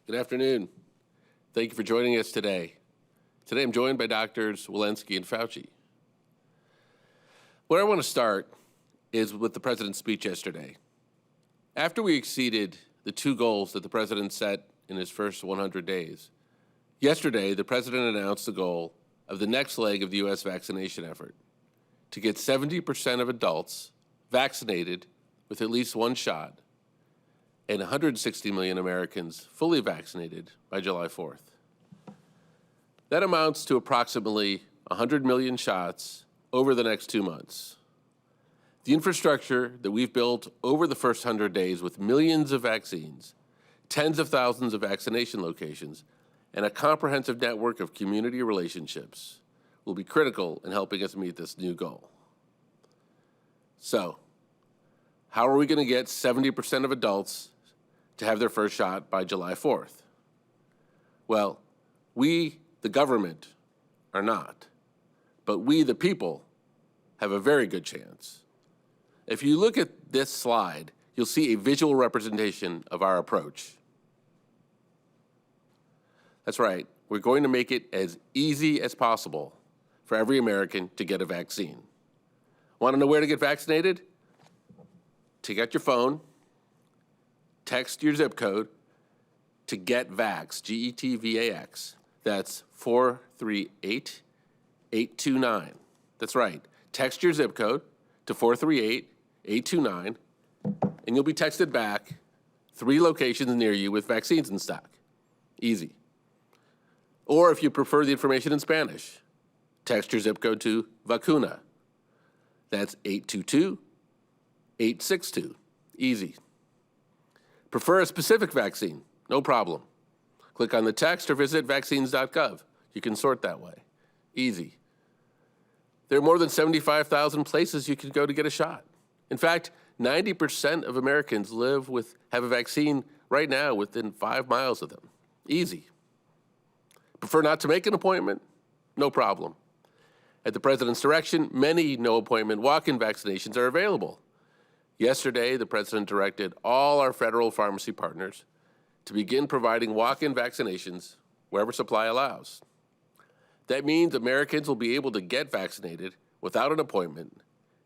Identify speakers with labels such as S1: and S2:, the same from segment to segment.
S1: Good afternoon. Thank you for joining us today. Today I'm joined by Drs. Walensky and Fauci. Where I want to start is with the President's speech yesterday. After we exceeded the two goals that the President set in his first 100 days, yesterday the President announced the goal of the next leg of the U.S. vaccination effort, to get 70% of adults vaccinated with at least one shot and 160 million Americans fully vaccinated by July 4th. That amounts to approximately 100 million shots over the next 2 months. The infrastructure that we've built over the first 100 days with millions of vaccines, tens of thousands of vaccination locations, and a comprehensive network of community relationships will be critical in helping us meet this new goal. So, how are we going to get 70% of adults to have their first shot by July 4th? Well, we, the government, are not. But we, the people, have a very good chance. If you look at this slide, you'll see a visual representation of our approach. That's right, we're going to make it as easy as possible for every American to get a vaccine. Want to know where to get vaccinated? Take out your phone, text your zip code to GetVax, G-E-T-V-A-X. That's 438-829. That's right. Text your zip code to 438-829, and you'll be texted back 3 locations near you with vaccines in stock. Easy. Or if you prefer the information in Spanish, text your zip code to Vacuna. That's 822-862. Easy. Prefer a specific vaccine? No problem. Click on the text or visit vaccines.gov. You can sort that way. Easy. There are more than 75,000 places you can go to get a shot. In fact, 90% of Americans have a vaccine right now within 5 miles of them. Easy. Prefer not to make an appointment? No problem. At the President's direction, many no-appointment walk-in vaccinations are available. Yesterday, the President directed all our federal pharmacy partners to begin providing walk-in vaccinations wherever supply allows. That means Americans will be able to get vaccinated without an appointment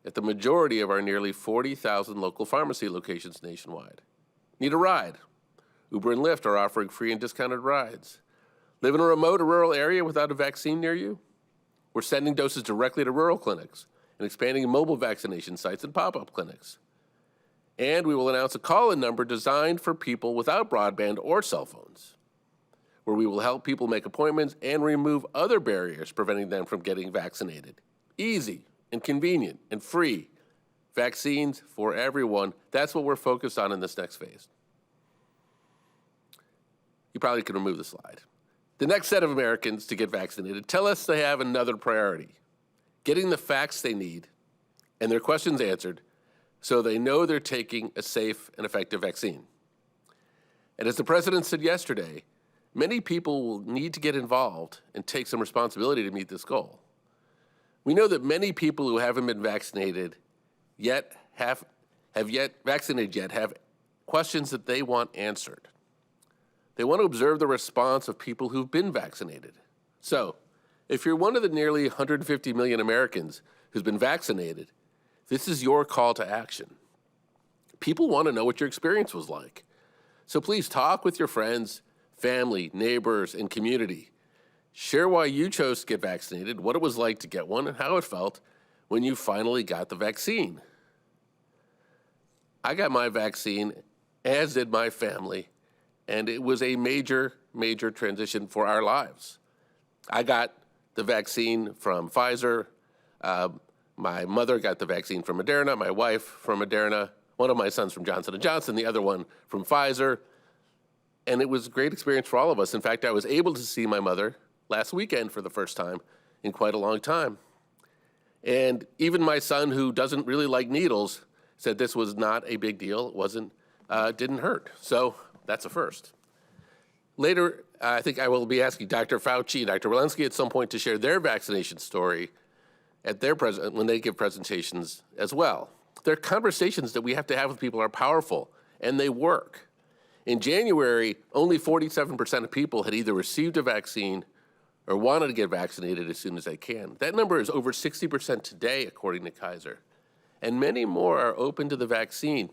S1: at the majority of our nearly 40,000 local pharmacy locations nationwide. Need a ride? Uber and Lyft are offering free and discounted rides. Live in a remote or rural area without a vaccine near you? We're sending doses directly to rural clinics and expanding mobile vaccination sites and pop-up clinics. And we will announce a call-in number designed for people without broadband or cell phones, where we will help people make appointments and remove other barriers preventing them from getting vaccinated. Easy and convenient and free. Vaccines for everyone. That's what we're focused on in this next phase. You probably can remove the slide. The next set of Americans to get vaccinated tell us they have another priority, getting the facts they need and their questions answered so they know they're taking a safe and effective vaccine. And as the President said yesterday, many people will need to get involved and take some responsibility to meet this goal. We know that many people who haven't been vaccinated have questions that they want answered. They want to observe the response of people who've been vaccinated. So, if you're one of the nearly 150 million Americans who's been vaccinated, this is your call to action. People want to know what your experience was like. So please talk with your friends, family, neighbors, and community. Share why you chose to get vaccinated, what it was like to get one, and how it felt when you finally got the vaccine. I got my vaccine, as did my family, and it was a major, major transition for our lives. I got the vaccine from Pfizer. My mother got the vaccine from Moderna, my wife from Moderna, one of my sons from Johnson & Johnson, the other one from Pfizer. And it was a great experience for all of us. In fact, I was able to see my mother last weekend for the first time in quite a long time. And even my son, who doesn't really like needles, said this was not a big deal. It didn't hurt. So that's a first. Later, I think I will be asking Dr. Fauci and Dr. Walensky at some point to share their vaccination story at their when they give presentations as well. Their conversations that we have to have with people are powerful, and they work. In January, only 47% of people had either received a vaccine or wanted to get vaccinated as soon as they can. That number is over 60% today, according to Kaiser. And many more are open to the vaccine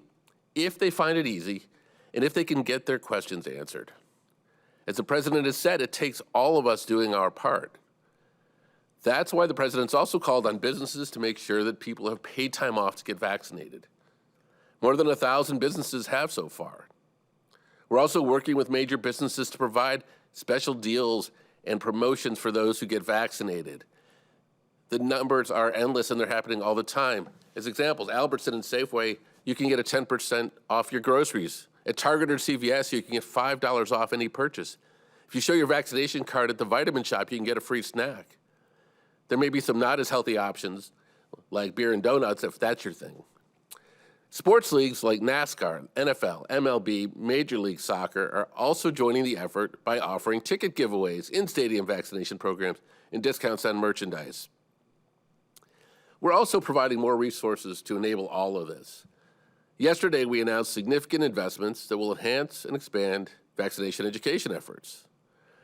S1: if they find it easy and if they can get their questions answered. As the president has said, it takes all of us doing our part. That's why the president's also called on businesses to make sure that people have paid time off to get vaccinated. More than 1,000 businesses have so far. We're also working with major businesses to provide special deals and promotions for those who get vaccinated. The numbers are endless and they're happening all the time. As examples, Albertson and Safeway, you can get a 10% off your groceries. At Target or CVS, you can get $5 off any purchase. If you show your vaccination card at the vitamin shop, you can get a free snack. There may be some not as healthy options, like beer and donuts, if that's your thing. Sports leagues like NASCAR, NFL, MLB, Major League Soccer are also joining the effort by offering ticket giveaways, in-stadium vaccination programs, and discounts on merchandise. We're also providing more resources to enable all of this. Yesterday, we announced significant investments that will enhance and expand vaccination education efforts.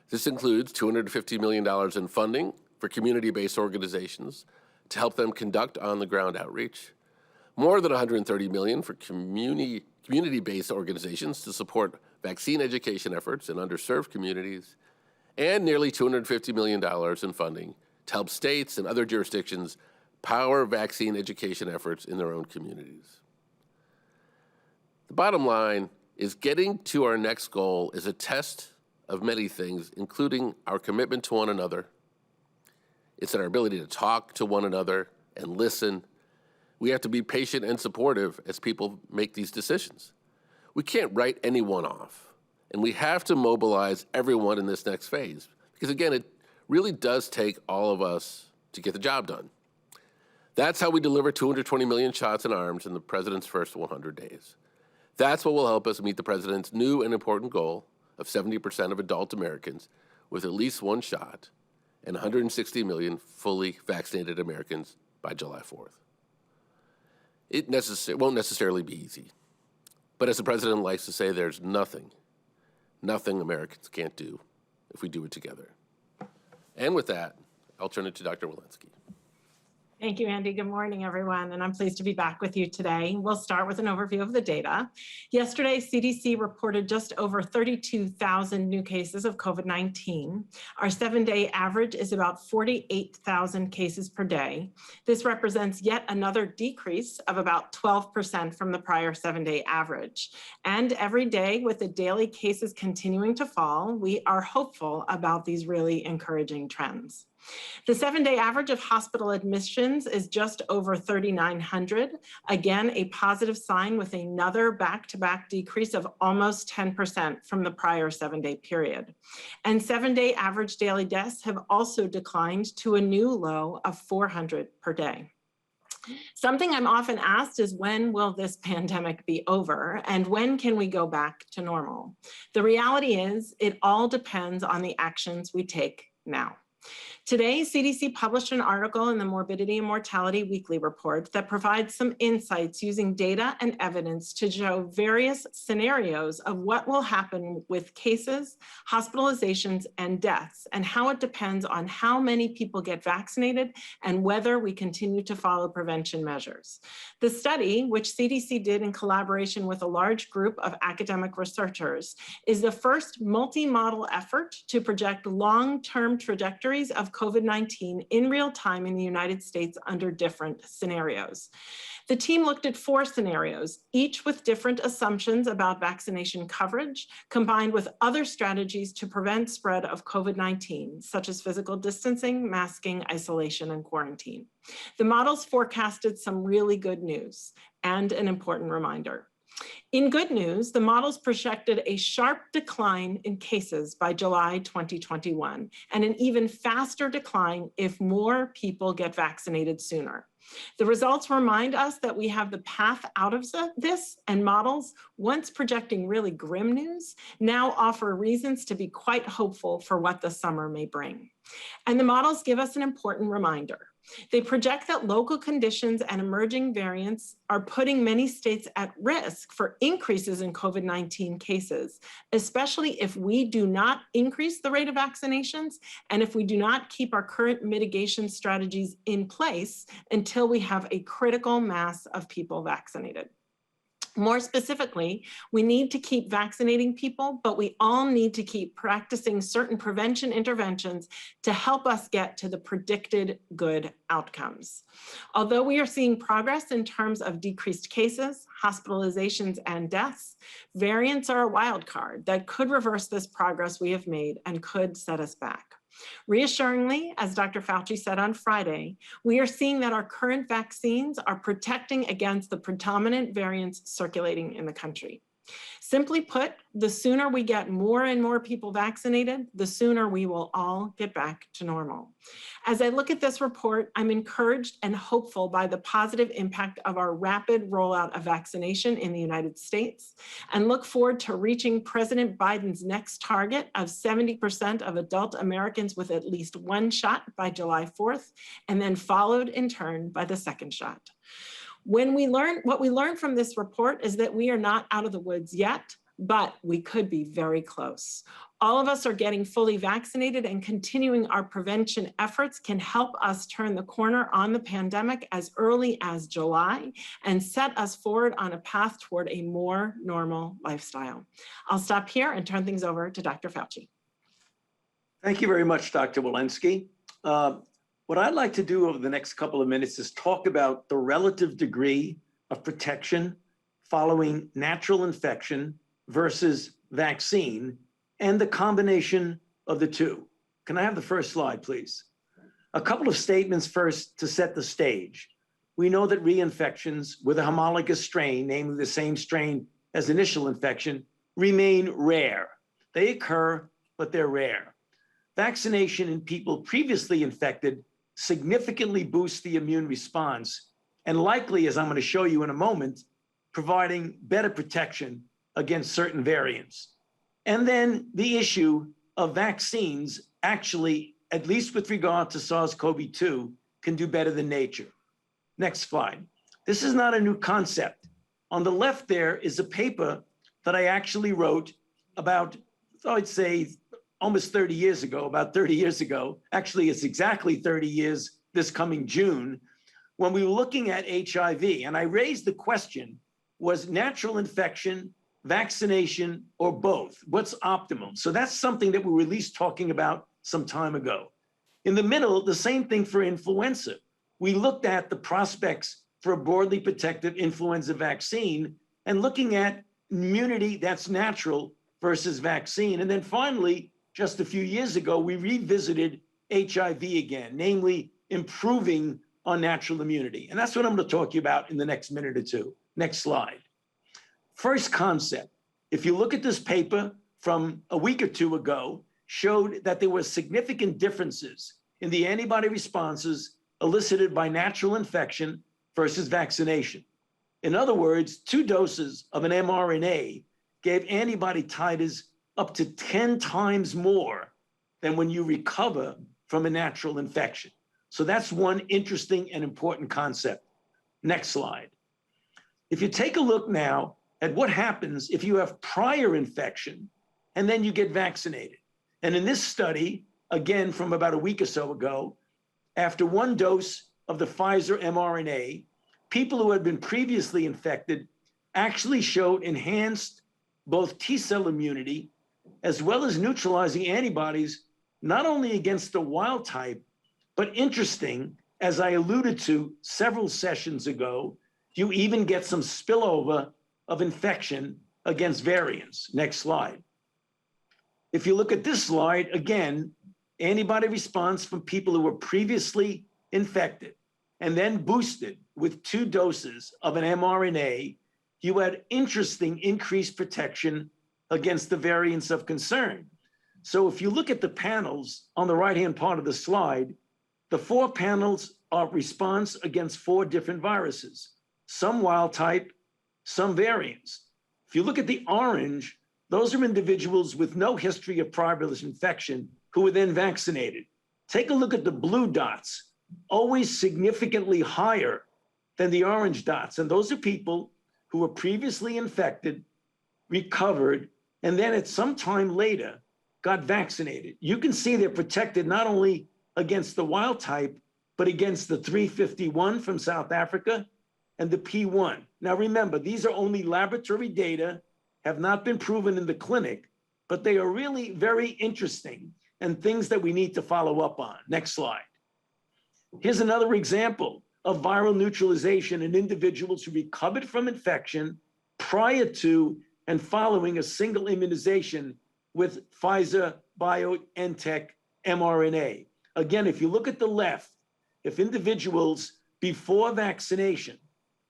S1: This includes $250 million in funding for community-based organizations to help them conduct on-the-ground outreach, more than $130 million for community-based organizations to support vaccine education efforts in underserved communities, and nearly $250 million in funding to help states and other jurisdictions power vaccine education efforts in their own communities. The bottom line is getting to our next goal is a test of many things, including our commitment to one another. It's in our ability to talk to one another and listen. We have to be patient and supportive as people make these decisions. We can't write anyone off, and we have to mobilize everyone in this next phase, because again, it really does take all of us to get the job done. That's how we deliver 220 million shots in arms in the president's first 100 days. That's what will help us meet the president's new and important goal of 70% of adult Americans with at least one shot and 160 million fully vaccinated Americans by July 4th. It won't necessarily be easy, but as the president likes to say, there's nothing Americans can't do if we do it together. And with that, I'll turn it to Dr. Walensky.
S2: Thank you, Andy. Good morning, everyone, and I'm pleased to be back with you today. We'll start with an overview of the data. Yesterday, CDC reported just over 32,000 new cases of COVID-19. Our 7-day average is about 48,000 cases per day. This represents yet another decrease of about 12% from the prior 7-day average. And every day, with the daily cases continuing to fall, we are hopeful about these really encouraging trends. The 7-day average of hospital admissions is just over 3,900. Again, a positive sign with another back-to-back decrease of almost 10% from the prior 7-day period. And 7-day average daily deaths have also declined to a new low of 400 per day. Something I'm often asked is, when will this pandemic be over and when can we go back to normal? The reality is, it all depends on the actions we take now. Today, CDC published an article in the Morbidity and Mortality Weekly Report that provides some insights using data and evidence to show various scenarios of what will happen with cases, hospitalizations, and deaths, and how it depends on how many people get vaccinated and whether we continue to follow prevention measures. The study, which CDC did in collaboration with a large group of academic researchers, is the first multi-model effort to project long-term trajectories of COVID-19 in real time in the United States under different scenarios. The team looked at 4 scenarios, each with different assumptions about vaccination coverage, combined with other strategies to prevent spread of COVID-19, such as physical distancing, masking, isolation, and quarantine. The models forecasted some really good news and an important reminder. In good news, the models projected a sharp decline in cases by July 2021 and an even faster decline if more people get vaccinated sooner. The results remind us that we have the path out of this, and models, once projecting really grim news, now offer reasons to be quite hopeful for what the summer may bring. And the models give us an important reminder. They project that local conditions and emerging variants are putting many states at risk for increases in COVID-19 cases, especially if we do not increase the rate of vaccinations and if we do not keep our current mitigation strategies in place until we have a critical mass of people vaccinated. More specifically, we need to keep vaccinating people, but we all need to keep practicing certain prevention interventions to help us get to the predicted good outcomes. Although we are seeing progress in terms of decreased cases, hospitalizations, and deaths, variants are a wild card that could reverse this progress we have made and could set us back. Reassuringly, as Dr. Fauci said on Friday, we are seeing that our current vaccines are protecting against the predominant variants circulating in the country. Simply put, the sooner we get more and more people vaccinated, the sooner we will all get back to normal. As I look at this report, I'm encouraged and hopeful by the positive impact of our rapid rollout of vaccination in the United States, and look forward to reaching President Biden's next target of 70% of adult Americans with at least one shot by July 4th, and then followed in turn by the second shot. What we learned from this report is that we are not out of the woods yet, but we could be very close. All of us are getting fully vaccinated, and continuing our prevention efforts can help us turn the corner on the pandemic as early as July and set us forward on a path toward a more normal lifestyle. I'll stop here and turn things over to Dr. Fauci.
S3: Thank you very much, Dr. Walensky. What I'd like to do over the next couple of minutes is talk about the relative degree of protection following natural infection versus vaccine and the combination of the two. Can I have the first slide, please? A couple of statements first to set the stage. We know that reinfections with a homologous strain, namely the same strain as initial infection, remain rare. They occur, but they're rare. Vaccination in people previously infected significantly boosts the immune response, and likely, as I'm going to show you in a moment, providing better protection against certain variants. And then the issue of vaccines actually, at least with regard to SARS-CoV-2, can do better than nature. Next slide. This is not a new concept. On the left there is a paper that I actually wrote about, I'd say, almost 30 years ago, about 30 years ago. Actually, it's exactly 30 years this coming June, when we were looking at HIV. And I raised the question, was natural infection, vaccination, or both? What's optimal? So that's something that we were at least talking about some time ago. In the middle, the same thing for influenza. We looked at the prospects for a broadly protective influenza vaccine and looking at immunity that's natural versus vaccine. And then finally, just a few years ago, we revisited HIV again, namely improving on natural immunity. And that's what I'm going to talk to you about in the next minute or two. Next slide. First concept, if you look at this paper from a week or two ago, showed that there were significant differences in the antibody responses elicited by natural infection versus vaccination. In other words, 2 doses of an mRNA gave antibody titers up to 10 times more than when you recover from a natural infection. So that's one interesting and important concept. Next slide. If you take a look now at what happens if you have prior infection and then you get vaccinated. And in this study, again, from about a week or so ago, after 1 dose of the Pfizer mRNA, people who had been previously infected actually showed enhanced both T-cell immunity as well as neutralizing antibodies, not only against the wild type, but interesting, as I alluded to several sessions ago, you even get some spillover of infection against variants. Next slide. If you look at this slide, again, antibody response from people who were previously infected and then boosted with 2 doses of an mRNA, you had interesting increased protection against the variants of concern. So if you look at the panels on the right-hand part of the slide, the 4 panels are response against 4 different viruses, some wild type, some variants. If you look at the orange, those are individuals with no history of prior infection who were then vaccinated. Take a look at the blue dots. always significantly higher than the orange dots. And those are people who were previously infected, recovered, and then at some time later got vaccinated. You can see they're protected not only against the wild type, but against the 351 from South Africa and the P1. Now remember, these are only laboratory data, have not been proven in the clinic, but they are really very interesting and things that we need to follow up on. Next slide. Here's another example of viral neutralization in individuals who recovered from infection prior to and following a single immunization with Pfizer-BioNTech mRNA. Again, if you look at the left, if individuals before vaccination,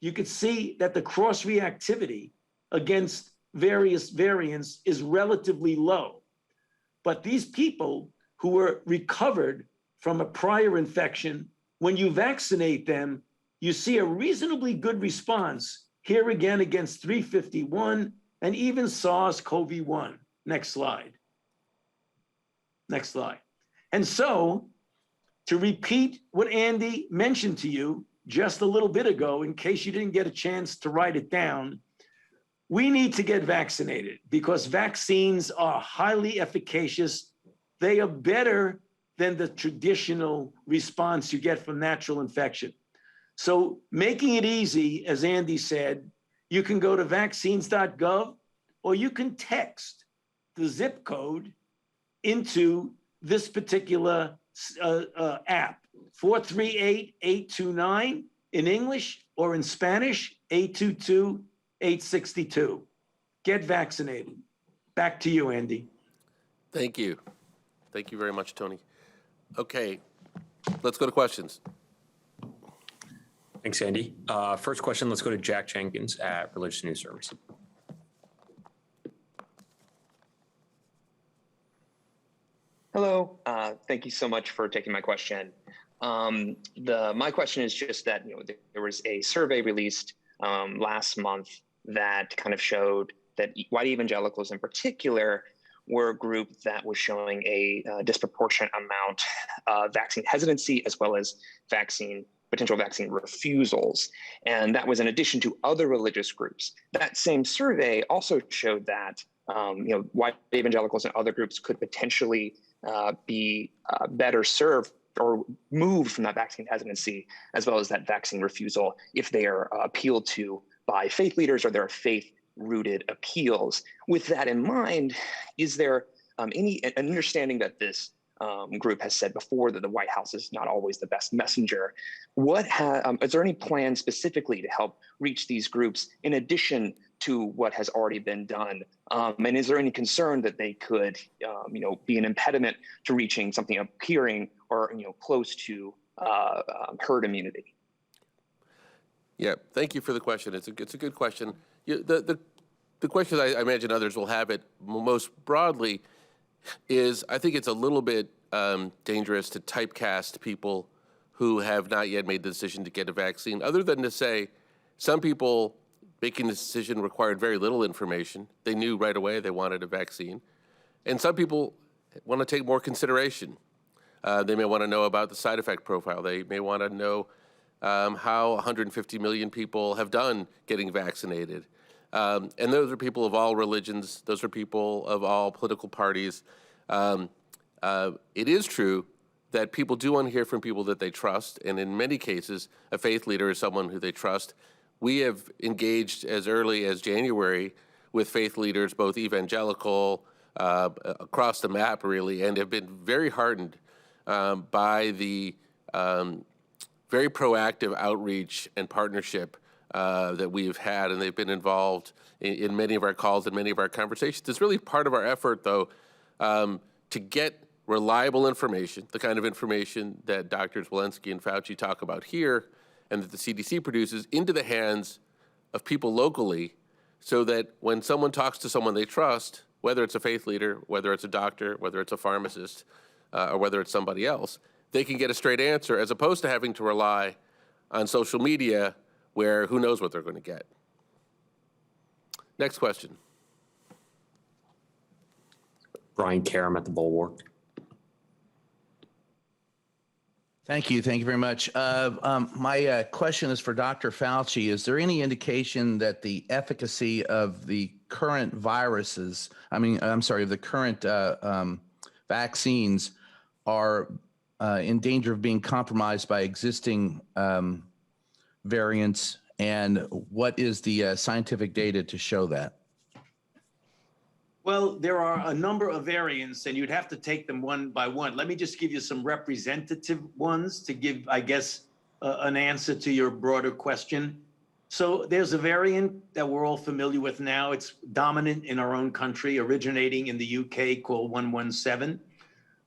S3: you could see that the cross-reactivity against various variants is relatively low. But these people who were recovered from a prior infection, when you vaccinate them, you see a reasonably good response here again against 351 and even SARS-CoV-1. Next slide. Next slide. And so, to repeat what Andy mentioned to you just a little bit ago, in case you didn't get a chance to write it down, we need to get vaccinated because vaccines are highly efficacious. They are better than the traditional response you get from natural infection. So making it easy, as Andy said, you can go to vaccines.gov or you can text the zip code into this particular app, 438-829 in English, or in Spanish, 822-862. Get vaccinated. Back to you, Andy.
S1: Thank you. Thank you very much, Tony. Okay, let's go to questions.
S4: Thanks, Andy. First question, let's go to Jack Jenkins at Religious News Service.
S5: Hello, thank you so much for taking my question. My question is just that there was a survey released last month that kind of showed that white evangelicals in particular were a group that was showing a disproportionate amount of vaccine hesitancy as well as potential vaccine refusals. And that was in addition to other religious groups. That same survey also showed that white evangelicals and other groups could potentially be better served or moved from that vaccine hesitancy as well as that vaccine refusal if they are appealed to by faith leaders or their faith-rooted appeals. With that in mind, is there any understanding that this group has said before that the White House is not always the best messenger? Is there any plan specifically to help reach these groups in addition to what has already been done? And is there any concern that they could, be an impediment to reaching something appearing or close to herd immunity?
S1: Yeah, thank you for the question. It's a good question. The question I imagine others will have it most broadly is I think it's a little bit dangerous to typecast people who have not yet made the decision to get a vaccine, other than to say some people making the decision required very little information. They knew right away they wanted a vaccine. And some people want to take more consideration. They may want to know about the side effect profile. They may want to know how 150 million people have done getting vaccinated. And those are people of all religions. Those are people of all political parties. It is true that people do want to hear from people that they trust. And in many cases, a faith leader is someone who they trust. We have engaged as early as January with faith leaders, both evangelical, across the map really, and have been very heartened by the very proactive outreach and partnership that we've had, and they've been involved in many of our calls and many of our conversations. It's really part of our effort, though, to get reliable information, the kind of information that Drs. Walensky and Fauci talk about here and that the CDC produces, into the hands of people locally, so that when someone talks to someone they trust, whether it's a faith leader, whether it's a doctor, whether it's a pharmacist, or whether it's somebody else, they can get a straight answer, as opposed to having to rely on social media where who knows what they're going to get. Next question.
S4: Brian Karam at the Bulwark.
S6: Thank you. Thank you very much. My question is for Dr. Fauci. Is there any indication that the efficacy of the current viruses, the current vaccines are in danger of being compromised by existing variants? And what is the scientific data to show that?
S3: Well, there are a number of variants, and you'd have to take them one by one. Let me just give you some representative ones to give, I guess, an answer to your broader question. So there's a variant that we're all familiar with now. It's dominant in our own country, originating in the UK, called 117.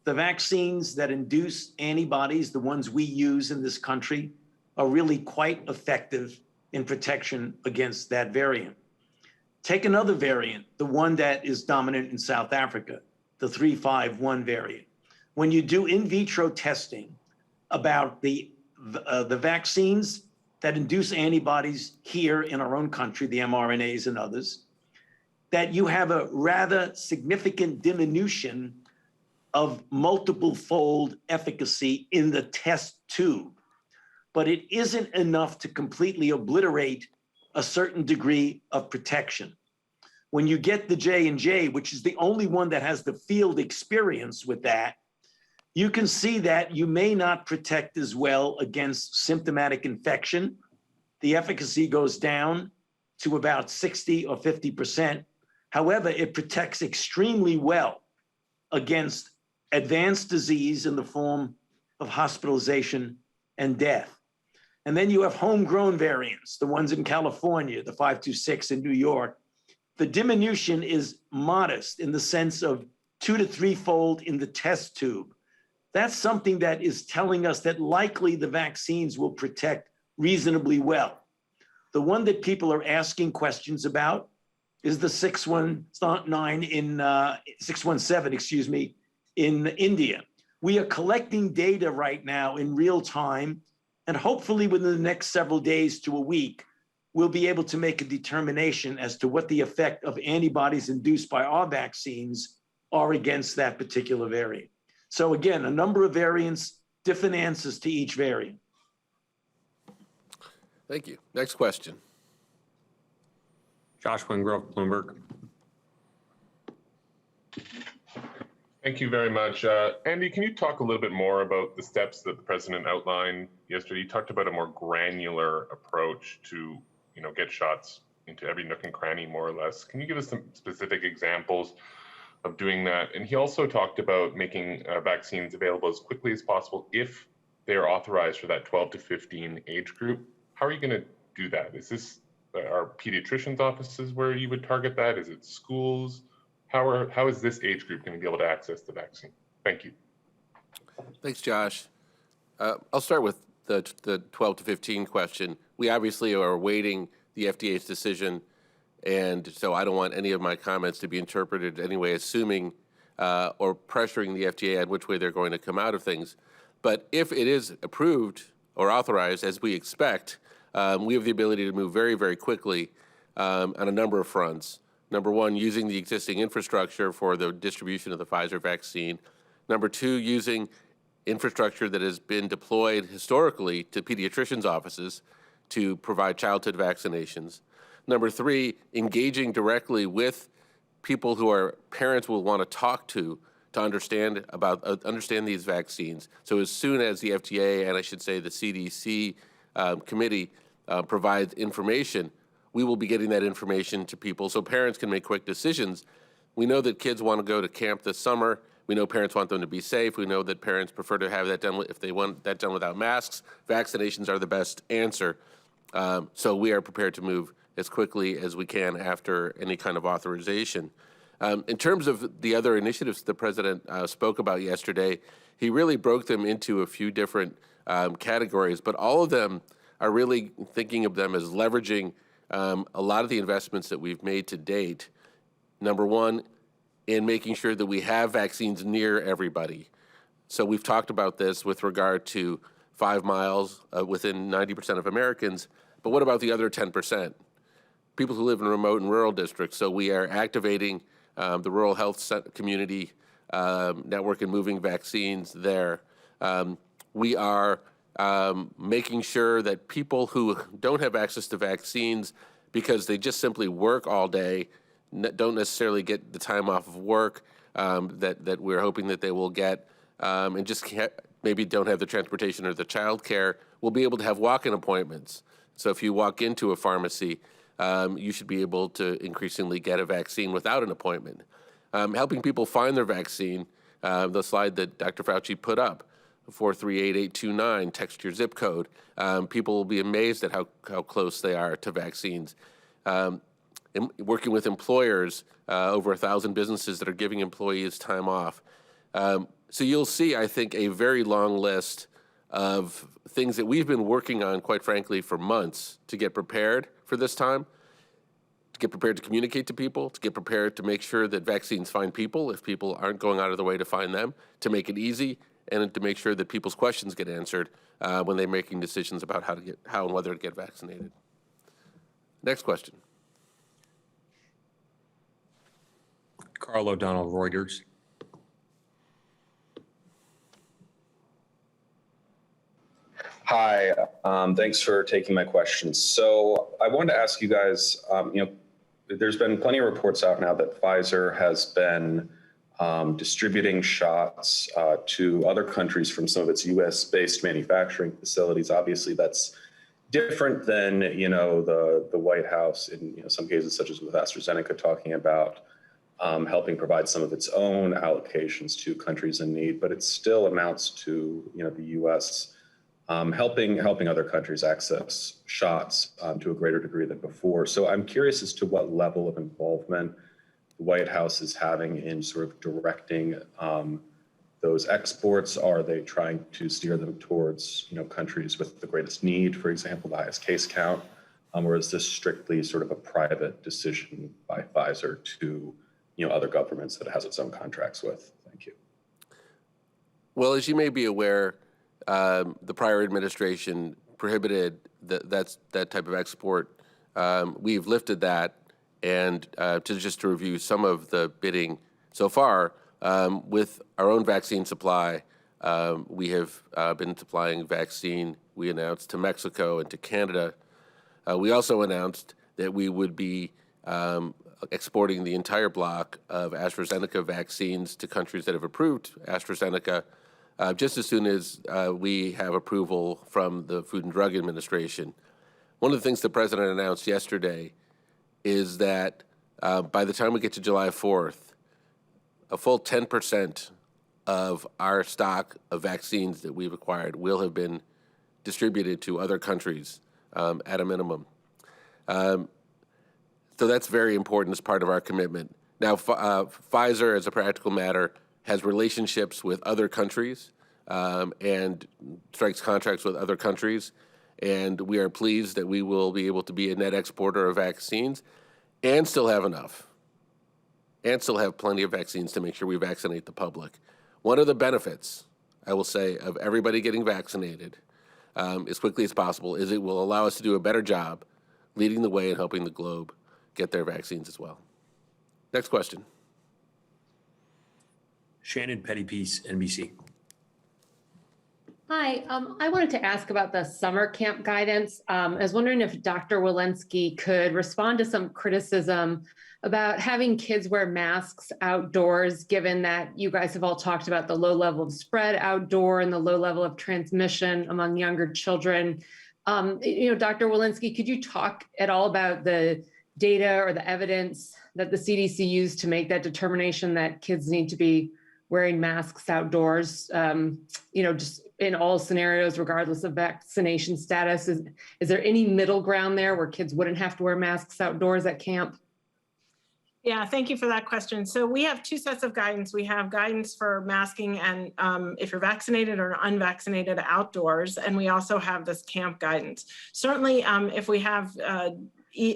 S3: The vaccines that induce antibodies, the ones we use in this country, are really quite effective in protection against that variant. Take another variant, the one that is dominant in South Africa, the 351 variant. When you do in vitro testing about the vaccines that induce antibodies here in our own country, the mRNAs and others, that you have a rather significant diminution of multiple fold efficacy in the test tube. But it isn't enough to completely obliterate a certain degree of protection. When you get the J&J, which is the only one that has the field experience with that, you can see that you may not protect as well against symptomatic infection. The efficacy goes down to about 60 or 50%. However, it protects extremely well against advanced disease in the form of hospitalization and death. And then you have homegrown variants, the ones in California, the 526 in New York. The diminution is modest in the sense of 2 to 3-fold in the test tube. That's something that is telling us that likely the vaccines will protect reasonably well. The one that people are asking questions about is the 617 in India. We are collecting data right now in real time, and hopefully within the next several days to a week, we'll be able to make a determination as to what the effect of antibodies induced by our vaccines are against that particular variant. So again, a number of variants, different answers to each variant.
S1: Thank you. Next question.
S4: Josh Wingrove, Bloomberg.
S7: Thank you very much. Andy, can you talk a little bit more about the steps that the president outlined yesterday? You talked about a more granular approach to, get shots into every nook and cranny, more or less. Can you give us some specific examples of doing that? And he also talked about making vaccines available as quickly as possible if they are authorized for that 12 to 15 age group. How are you going to do that? Is this our pediatricians' offices where you would target that? Is it schools? How is this age group going to be able to access the vaccine? Thank you.
S1: Thanks, Josh. I'll start with the 12 to 15 question. We obviously are awaiting the FDA's decision, and so I don't want any of my comments to be interpreted anyway, assuming or pressuring the FDA on which way they're going to come out of things. But if it is approved or authorized, as we expect, we have the ability to move very, very quickly on a number of fronts. Number one, using the existing infrastructure for the distribution of the Pfizer vaccine. Number two, using infrastructure that has been deployed historically to pediatricians' offices to provide childhood vaccinations. Number three, engaging directly with people who our parents will want to talk to understand these vaccines. So as soon as the FDA, and I should say the CDC committee provides information, we will be getting that information to people so parents can make quick decisions. We know that kids want to go to camp this summer. We know parents want them to be safe. We know that parents prefer to have that done if they want that done without masks. Vaccinations are the best answer. So we are prepared to move as quickly as we can after any kind of authorization. In terms of the other initiatives the president spoke about yesterday, he really broke them into a few different categories, but all of them are really thinking of them as leveraging a lot of the investments that we've made to date. Number one, in making sure that we have vaccines near everybody. So we've talked about this with regard to 5 miles within 90% of Americans, but what about the other 10%? People who live in remote and rural districts. So we are activating the rural health community network and moving vaccines there. We are making sure that people who don't have access to vaccines because they just simply work all day, don't necessarily get the time off of work that we're hoping that they will get, and just maybe don't have the transportation or the childcare, will be able to have walk-in appointments. So if you walk into a pharmacy, you should be able to increasingly get a vaccine without an appointment. Helping people find their vaccine, the slide that Dr. Fauci put up, 438-829, text your zip code. People will be amazed at how close they are to vaccines. Working with employers, over 1,000 businesses that are giving employees time off. So you'll see, I think, a very long list of things that we've been working on, quite frankly, for months to get prepared for this time, to get prepared to communicate to people, to get prepared to make sure that vaccines find people if people aren't going out of the way to find them, to make it easy, and to make sure that people's questions get answered when they're making decisions about how and whether to get vaccinated. Next question.
S4: Carl O'Donnell, Reuters.
S8: Hi, thanks for taking my questions. So I wanted to ask you guys, there's been plenty of reports out now that Pfizer has been distributing shots to other countries from some of its US-based manufacturing facilities. Obviously, that's different than, the White House in some cases, such as with AstraZeneca, talking about helping provide some of its own allocations to countries in need, but it still amounts to, the US helping other countries access shots to a greater degree than before. So I'm curious as to what level of involvement the White House is having in sort of directing those exports. Are they trying to steer them towards, countries with the greatest need, for example, the highest case count, or is this strictly sort of a private decision by Pfizer to, other governments that it has its own contracts with? Thank you.
S1: Well, as you may be aware, the prior administration prohibited that type of export. We've lifted that, and to review some of the bidding so far, with our own vaccine supply, we have been supplying vaccine, we announced, to Mexico and to Canada. We also announced that we would be exporting the entire block of AstraZeneca vaccines to countries that have approved AstraZeneca just as soon as we have approval from the Food and Drug Administration. One of the things the president announced yesterday is that by the time we get to July 4th, a full 10% of our stock of vaccines that we've acquired will have been distributed to other countries at a minimum. So that's very important as part of our commitment. Now, Pfizer, as a practical matter, has relationships with other countries and strikes contracts with other countries. And we are pleased that we will be able to be a net exporter of vaccines and still have enough, and still have plenty of vaccines to make sure we vaccinate the public. One of the benefits, I will say, of everybody getting vaccinated as quickly as possible is it will allow us to do a better job leading the way and helping the globe get their vaccines as well. Next question.
S4: Shannon Pettypiece, NBC.
S9: Hi, I wanted to ask about the summer camp guidance. I was wondering if Dr. Walensky could respond to some criticism about having kids wear masks outdoors, given that you guys have all talked about the low level of spread outdoor and the low level of transmission among younger children. Dr. Walensky, could you talk at all about the data or the evidence that the CDC used to make that determination that kids need to be wearing masks outdoors, just in all scenarios, regardless of vaccination status? Is there any middle ground there where kids wouldn't have to wear masks outdoors at camp?
S2: Yeah, thank you for that question. So we have two sets of guidance. We have guidance for masking and if you're vaccinated or unvaccinated outdoors, and we also have this camp guidance. Certainly, if we have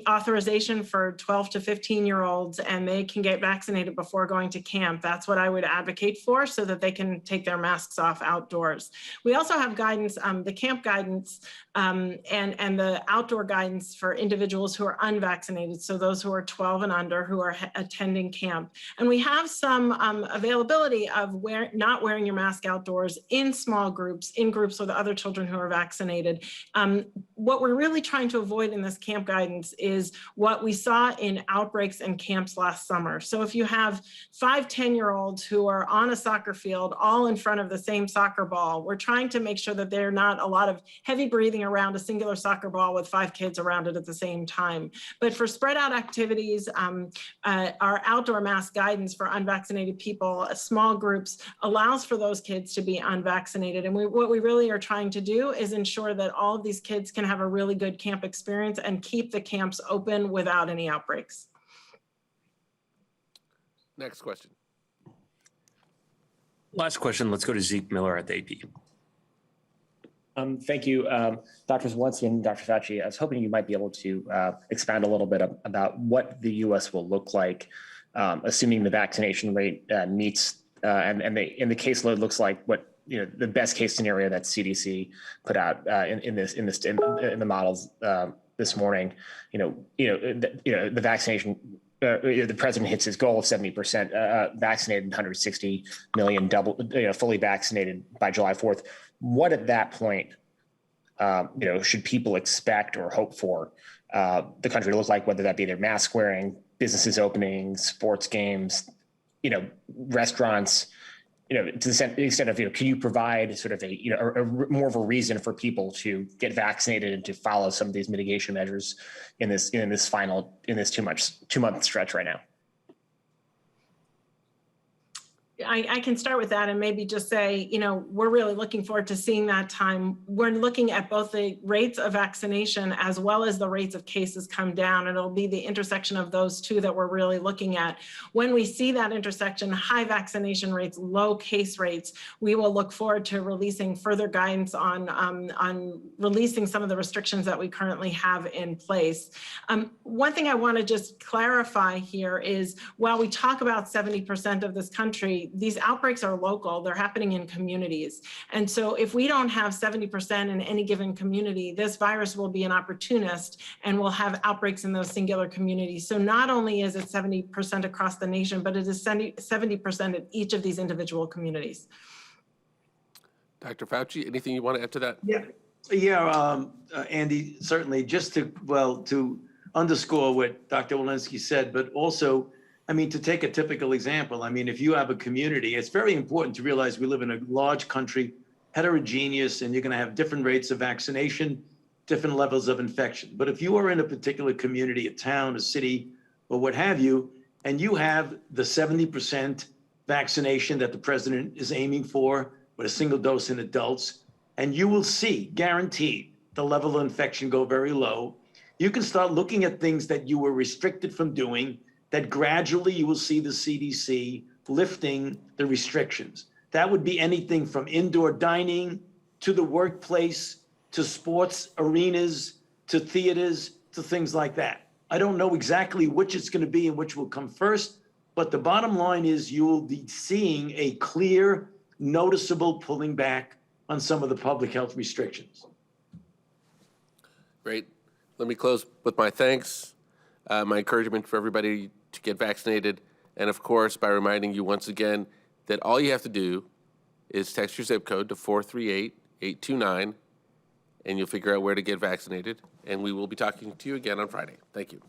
S2: authorization for 12 to 15-year-olds, and they can get vaccinated before going to camp. That's what I would advocate for, so that they can take their masks off outdoors. We also have guidance, the camp guidance and the outdoor guidance for individuals who are unvaccinated, so those who are 12 and under who are attending camp. And we have some availability of not wearing your mask outdoors in small groups, in groups with other children who are vaccinated. What we're really trying to avoid in this camp guidance is what we saw in outbreaks and camps last summer. So if you have 5 10-year-olds who are on a soccer field, all in front of the same soccer ball, we're trying to make sure that there are not a lot of heavy breathing around a singular soccer ball with 5 kids around it at the same time. But for spread out activities, our outdoor mask guidance for unvaccinated people, small groups, allows for those kids to be unvaccinated. And what we really are trying to do is ensure that all of these kids can have a really good camp experience and keep the camps open without any outbreaks.
S1: Next question.
S4: Last question, let's go to Zeke Miller at the AP.
S10: Thank you, Dr. Walensky and Dr. Fauci. I was hoping you might be able to expand a little bit about what the U.S. will look like, assuming the vaccination rate meets and the caseload looks like what the best case scenario that CDC put out in the models this morning. The vaccination. The president hits his goal of 70% vaccinated, 160 million fully vaccinated by July 4th. What at that point, should people expect or hope for the country to look like, whether that be their mask wearing, businesses opening, sports games, restaurants, to the extent of, can you provide sort of a more of a reason for people to get vaccinated and to follow some of these mitigation measures in this 2-month stretch right now?
S2: I can start with that and maybe just say, we're really looking forward to seeing that time. We're looking at both the rates of vaccination as well as the rates of cases come down. And it'll be the intersection of those two that we're really looking at. When we see that intersection, high vaccination rates, low case rates, we will look forward to releasing further guidance on releasing some of the restrictions that we currently have in place. One thing I want to just clarify here is, while we talk about 70% of this country, these outbreaks are local, they're happening in communities. And so if we don't have 70% in any given community, this virus will be an opportunist and will have outbreaks in those singular communities. So not only is it 70% across the nation, but it is 70% in each of these individual communities.
S1: Dr. Fauci, anything you want to add to that?
S3: Yeah, Andy, certainly, just to underscore what Dr. Walensky said, but also, to take a typical example, if you have a community, it's very important to realize we live in a large country, heterogeneous, and you're going to have different rates of vaccination, different levels of infection. But if you are in a particular community, a town, a city, or what have you, and you have the 70% vaccination that the president is aiming for with a single dose in adults, and you will see, guaranteed, the level of infection go very low. You can start looking at things that you were restricted from doing, that gradually you will see the CDC lifting the restrictions. That would be anything from indoor dining to the workplace, to sports arenas, to theaters, to things like that. I don't know exactly which it's going to be and which will come first, but the bottom line is you will be seeing a clear, noticeable pulling back on some of the public health restrictions.
S1: Great. Let me close with my thanks, my encouragement for everybody to get vaccinated, and of course, by reminding you once again that all you have to do is text your zip code to 438-829, and you'll figure out where to get vaccinated, and we will be talking to you again on Friday. Thank you.